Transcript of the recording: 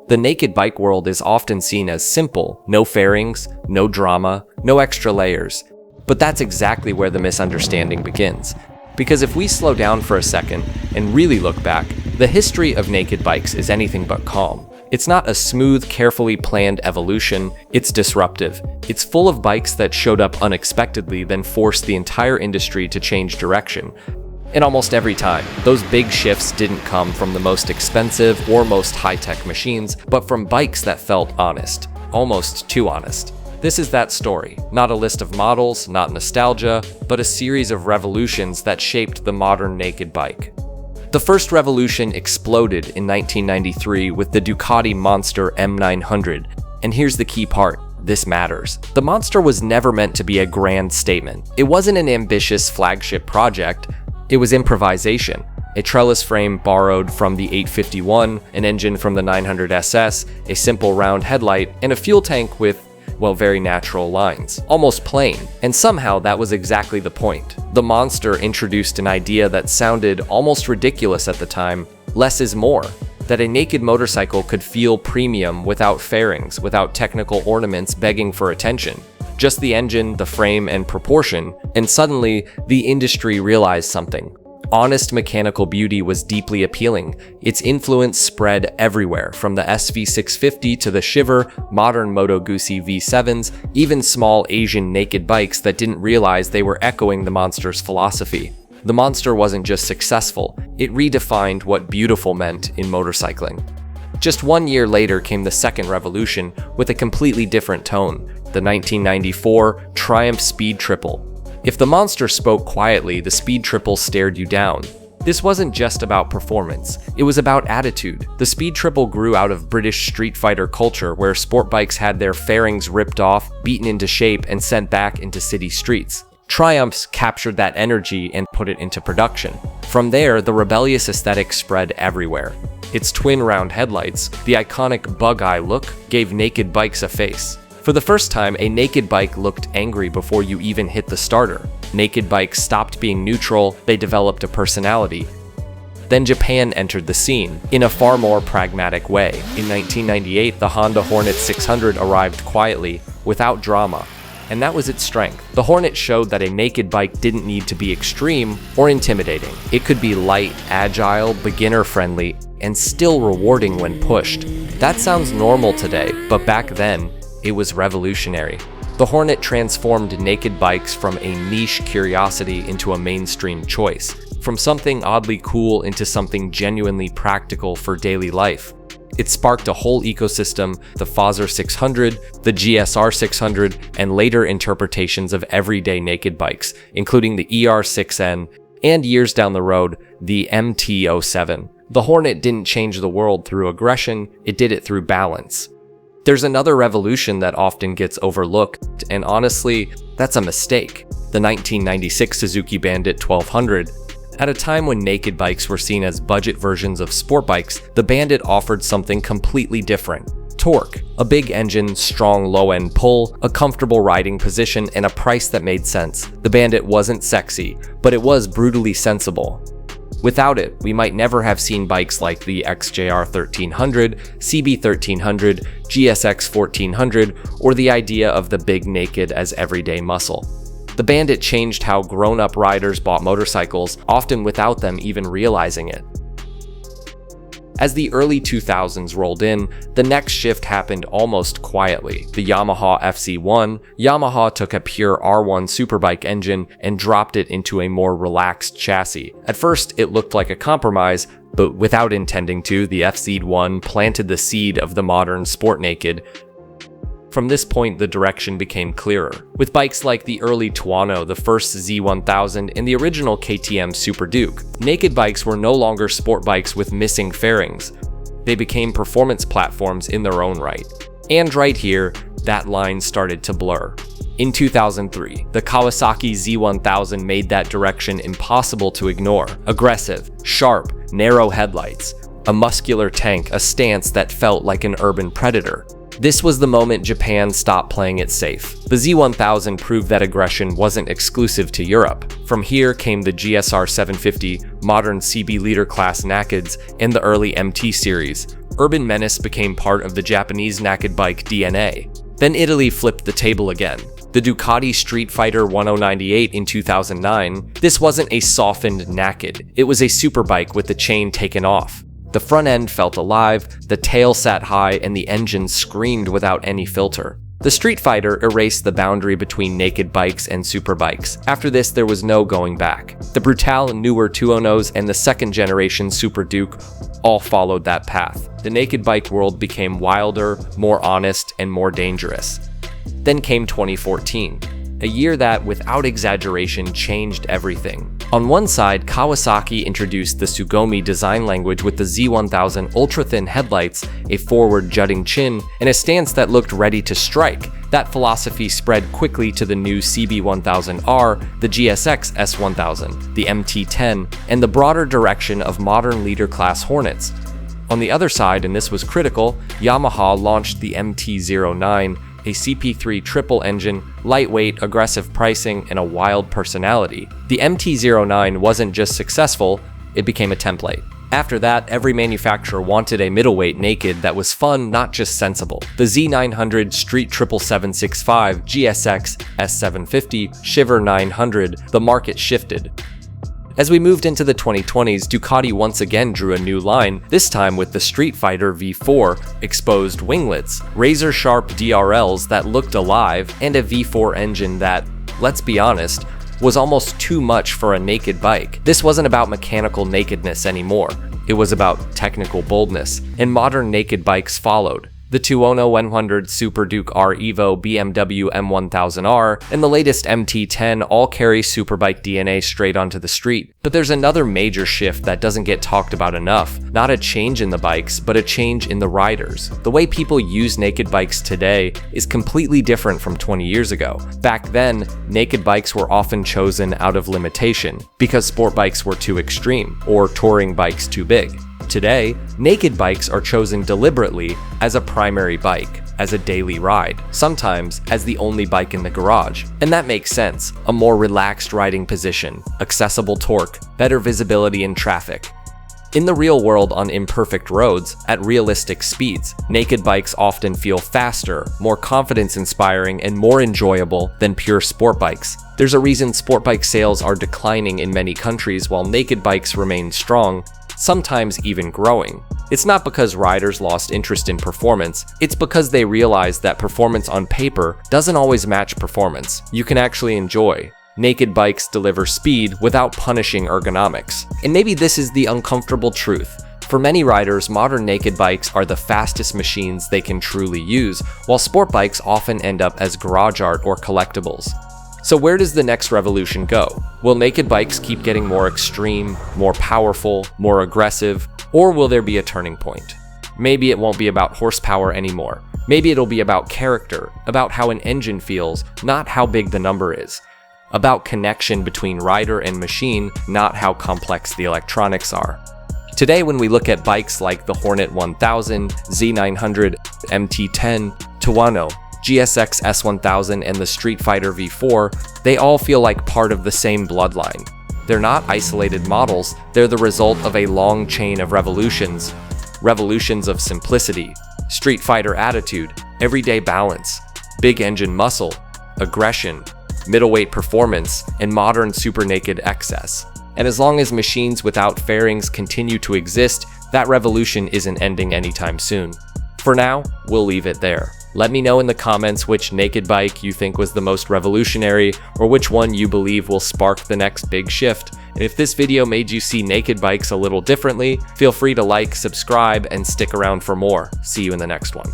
The naked bike world is often seen as simple, no fairings, no drama, no extra layers. But that's exactly where the misunderstanding begins. Because if we slow down for a second and really look back, the history of naked bikes is anything but calm. It's not a smooth, carefully planned evolution, it's disruptive. It's full of bikes that showed up unexpectedly, then forced the entire industry to change direction. And almost every time, those big shifts didn't come from the most expensive or most high-tech machines, but from bikes that felt honest. Almost too honest. This is that story. Not a list of models, not nostalgia, but a series of revolutions that shaped the modern naked bike. The first revolution exploded in 1993 with the Ducati Monster M900. And here's the key part. This matters. The Monster was never meant to be a grand statement. It wasn't an ambitious flagship project. It was improvisation. A trellis frame borrowed from the 851, an engine from the 900 SS, a simple round headlight, and a fuel tank with, well, very natural lines. Almost plain. And somehow that was exactly the point. The Monster introduced an idea that sounded almost ridiculous at the time. Less is more. That a naked motorcycle could feel premium without fairings, without technical ornaments begging for attention. Just the engine, the frame, and proportion, and suddenly, the industry realized something. Honest mechanical beauty was deeply appealing. Its influence spread everywhere, from the SV650 to the Shiver, modern Moto Guzzi V7s, even small Asian naked bikes that didn't realize they were echoing the Monster's philosophy. The Monster wasn't just successful, it redefined what beautiful meant in motorcycling. Just 1 year later came the second revolution with a completely different tone, the 1994 Triumph Speed Triple. If the Monster spoke quietly, the Speed Triple stared you down. This wasn't just about performance, it was about attitude. The Speed Triple grew out of British Streetfighter culture where sport bikes had their fairings ripped off, beaten into shape, and sent back into city streets. Triumphs captured that energy and put it into production. From there, the rebellious aesthetic spread everywhere. Its twin round headlights, the iconic bug-eye look, gave naked bikes a face. For the first time, a naked bike looked angry before you even hit the starter. Naked bikes stopped being neutral, they developed a personality. Then Japan entered the scene, in a far more pragmatic way. In 1998, the Honda Hornet 600 arrived quietly, without drama. And that was its strength. The Hornet showed that a naked bike didn't need to be extreme or intimidating. It could be light, agile, beginner-friendly, and still rewarding when pushed. That sounds normal today, but back then, it was revolutionary. The Hornet transformed naked bikes from a niche curiosity into a mainstream choice, from something oddly cool into something genuinely practical for daily life. It sparked a whole ecosystem, the Fazer 600, the GSR 600, and later interpretations of everyday naked bikes, including the ER6N, and years down the road, the MT-07. The Hornet didn't change the world through aggression, it did it through balance. There's another revolution that often gets overlooked, and honestly, that's a mistake. The 1996 Suzuki Bandit 1200. At a time when naked bikes were seen as budget versions of sport bikes, the Bandit offered something completely different. Torque, a big engine, strong low-end pull, a comfortable riding position, and a price that made sense. The Bandit wasn't sexy, but it was brutally sensible. Without it, we might never have seen bikes like the XJR 1300, CB 1300, GSX 1400, or the idea of the big naked as everyday muscle. The Bandit changed how grown-up riders bought motorcycles, often without them even realizing it. As the early 2000s rolled in, the next shift happened almost quietly. The Yamaha FC1, Yamaha took a pure R1 superbike engine and dropped it into a more relaxed chassis. At first, it looked like a compromise, but without intending to, the FC1 planted the seed of the modern sport naked. From this point, the direction became clearer. With bikes like the early Tuono, the first Z1000, and the original KTM Super Duke, naked bikes were no longer sport bikes with missing fairings. They became performance platforms in their own right. And right here, that line started to blur. In 2003, the Kawasaki Z1000 made that direction impossible to ignore. Aggressive, sharp, narrow headlights, a muscular tank, a stance that felt like an urban predator. This was the moment Japan stopped playing it safe. The Z1000 proved that aggression wasn't exclusive to Europe. From here came the GSR 750, modern CB leader class nakeds, and the early MT series. Urban menace became part of the Japanese naked bike DNA. Then Italy flipped the table again. The Ducati Streetfighter 1098 in 2009, this wasn't a softened naked, it was a superbike with the chain taken off. The front end felt alive, the tail sat high, and the engine screamed without any filter. The Streetfighter erased the boundary between naked bikes and superbikes. After this, there was no going back. The Brutale newer 209s and the second generation Super Duke all followed that path. The naked bike world became wilder, more honest, and more dangerous. Then came 2014, a year that, without exaggeration, changed everything. On one side, Kawasaki introduced the Tsugomi design language with the Z1000 ultra-thin headlights, a forward jutting chin, and a stance that looked ready to strike. That philosophy spread quickly to the new CB1000R, the GSX S1000, the MT10, and the broader direction of modern leader-class Hornets. On the other side, and this was critical, Yamaha launched the MT-09, a CP3 triple engine, lightweight, aggressive pricing, and a wild personality. The MT-09 wasn't just successful, it became a template. After that, every manufacturer wanted a middleweight naked that was fun, not just sensible. The Z900, Street 77765, GSX, S750, Shiver 900, the market shifted. As we moved into the 2020s, Ducati once again drew a new line, this time with the Streetfighter V4, exposed winglets, razor-sharp DRLs that looked alive, and a V4 engine that, let's be honest, was almost too much for a naked bike. This wasn't about mechanical nakedness anymore. It was about technical boldness, and modern naked bikes followed. The 209-100 Super Duke R Evo, BMW M1000R, and the latest MT10 all carry superbike DNA straight onto the street. But there's another major shift that doesn't get talked about enough. Not a change in the bikes, but a change in the riders. The way people use naked bikes today is completely different from 20 years ago. Back then, naked bikes were often chosen out of limitation, because sport bikes were too extreme, or touring bikes too big. Today, naked bikes are chosen deliberately as a primary bike, as a daily ride, sometimes as the only bike in the garage. And that makes sense. A more relaxed riding position, accessible torque, better visibility in traffic. In the real world on imperfect roads, at realistic speeds, naked bikes often feel faster, more confidence-inspiring, and more enjoyable than pure sport bikes. There's a reason sport bike sales are declining in many countries while naked bikes remain strong, sometimes even growing. It's not because riders lost interest in performance, it's because they realized that performance on paper doesn't always match performance you can actually enjoy. Naked bikes deliver speed without punishing ergonomics. And maybe this is the uncomfortable truth. For many riders, modern naked bikes are the fastest machines they can truly use, while sport bikes often end up as garage art or collectibles. So where does the next revolution go? Will naked bikes keep getting more extreme, more powerful, more aggressive, or will there be a turning point? Maybe it won't be about horsepower anymore. Maybe it'll be about character, about how an engine feels, not how big the number is. About connection between rider and machine, not how complex the electronics are. Today, when we look at bikes like the Hornet 1000, Z900, MT10, Tuono, GSX S1000, and the Streetfighter V4, they all feel like part of the same bloodline. They're not isolated models, they're the result of a long chain of revolutions. Revolutions of simplicity, Streetfighter attitude, everyday balance, big engine muscle, aggression, middleweight performance, and modern super naked excess. And as long as machines without fairings continue to exist, that revolution isn't ending anytime soon. For now, we'll leave it there. Let me know in the comments which naked bike you think was the most revolutionary, or which one you believe will spark the next big shift. And if this video made you see naked bikes a little differently, feel free to like, subscribe, and stick around for more. See you in the next one.